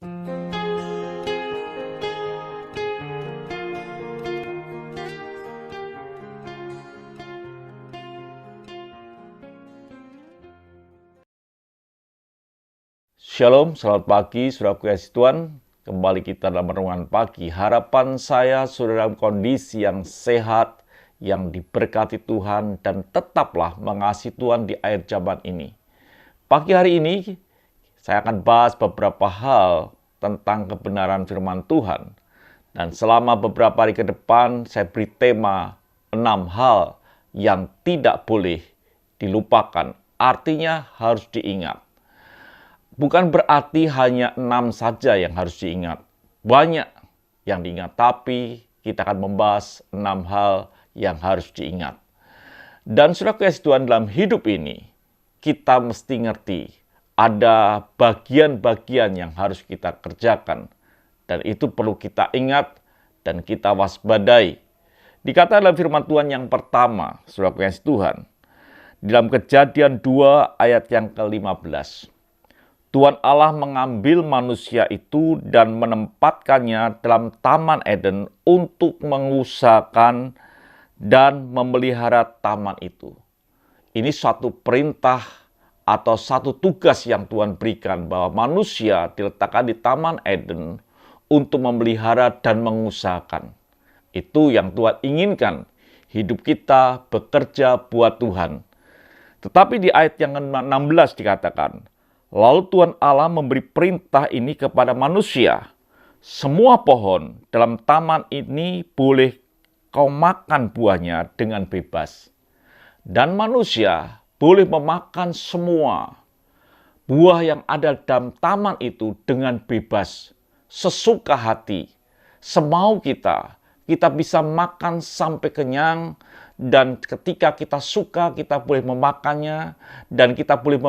Shalom, selamat pagi, saudaraku yang kasih Tuhan. Kembali kita dalam renungan pagi. Harapan saya, saudara dalam kondisi yang sehat, yang diberkati Tuhan, dan tetaplah mengasihi Tuhan di akhir zaman ini. Pagi hari ini, saya akan bahas beberapa hal tentang kebenaran firman Tuhan. Dan selama beberapa hari ke depan, saya beri tema 6 hal yang tidak boleh dilupakan. Artinya harus diingat. Bukan berarti hanya 6 saja yang harus diingat. Banyak yang diingat, tapi kita akan membahas 6 hal yang harus diingat. Dan saudara kasih Tuhan, dalam hidup ini, kita mesti ngerti ada bagian-bagian yang harus kita kerjakan. Dan itu perlu kita ingat dan kita waspadai. Dikatakan dalam firman Tuhan yang pertama, saudara kasih Tuhan, dalam Kejadian 2 ayat yang ke-15. Tuhan Allah mengambil manusia itu dan menempatkannya dalam Taman Eden untuk mengusahakan dan memelihara taman itu. Ini suatu perintah atau satu tugas yang Tuhan berikan bahwa manusia diletakkan di Taman Eden untuk memelihara dan mengusahakan. Itu yang Tuhan inginkan, hidup kita bekerja buat Tuhan. Tetapi di ayat yang ke-16 dikatakan, lalu Tuhan Allah memberi perintah ini kepada manusia. Semua pohon dalam taman ini boleh kau makan buahnya dengan bebas. Dan manusia boleh memakan semua buah yang ada dalam taman itu dengan bebas. Sesuka hati, semau kita. Kita bisa makan sampai kenyang, dan ketika kita suka, kita boleh memakannya, dan kita boleh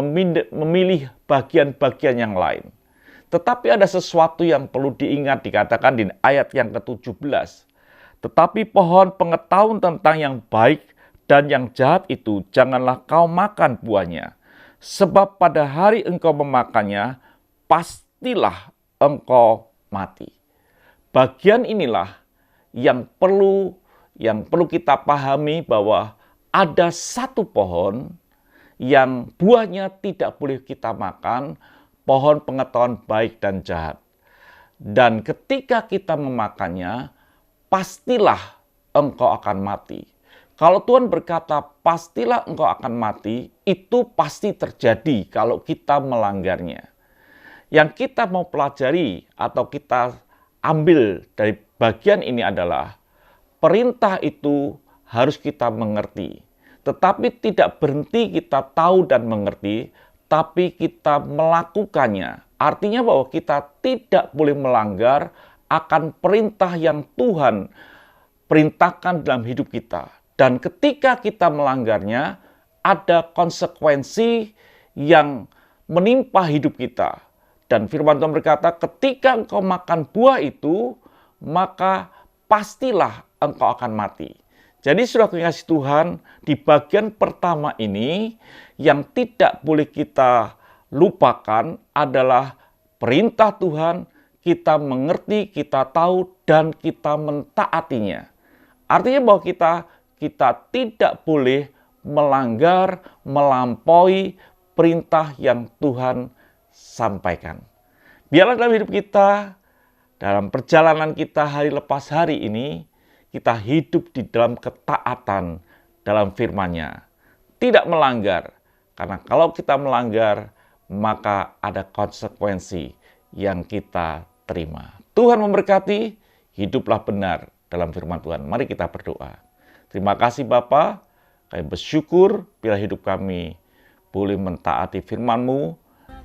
memilih bagian-bagian yang lain. Tetapi ada sesuatu yang perlu diingat, dikatakan di ayat yang ke-17. Tetapi pohon pengetahuan tentang yang baik dan yang jahat itu, janganlah kau makan buahnya. Sebab pada hari engkau memakannya, pastilah engkau mati. Bagian inilah yang perlu kita pahami, bahwa ada satu pohon yang buahnya tidak boleh kita makan, pohon pengetahuan baik dan jahat. Dan ketika kita memakannya, pastilah engkau akan mati. Kalau Tuhan berkata pastilah engkau akan mati, itu pasti terjadi kalau kita melanggarnya. Yang kita mau pelajari atau kita ambil dari bagian ini adalah perintah itu harus kita mengerti. Tetapi tidak berhenti kita tahu dan mengerti, tapi kita melakukannya. Artinya bahwa kita tidak boleh melanggar akan perintah yang Tuhan perintahkan dalam hidup kita. Dan ketika kita melanggarnya, ada konsekuensi yang menimpa hidup kita. Dan firman Tuhan berkata, ketika engkau makan buah itu, maka pastilah engkau akan mati. Jadi saudara kasih Tuhan, di bagian pertama ini yang tidak boleh kita lupakan adalah perintah Tuhan, kita mengerti, kita tahu, dan kita mentaatinya. Artinya bahwa kita tidak boleh melanggar, melampaui perintah yang Tuhan sampaikan. Biarlah dalam hidup kita, dalam perjalanan kita hari lepas hari ini, kita hidup di dalam ketaatan dalam firman-Nya. Tidak melanggar, karena kalau kita melanggar, maka ada konsekuensi yang kita terima. Tuhan memberkati, hiduplah benar dalam firman Tuhan. Mari kita berdoa. Terima kasih Bapa, kami bersyukur bila hidup kami boleh mentaati firman-Mu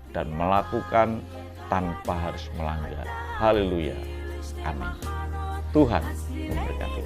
dan melakukan tanpa harus melanggar. Haleluya. Amin. Tuhan memberkati.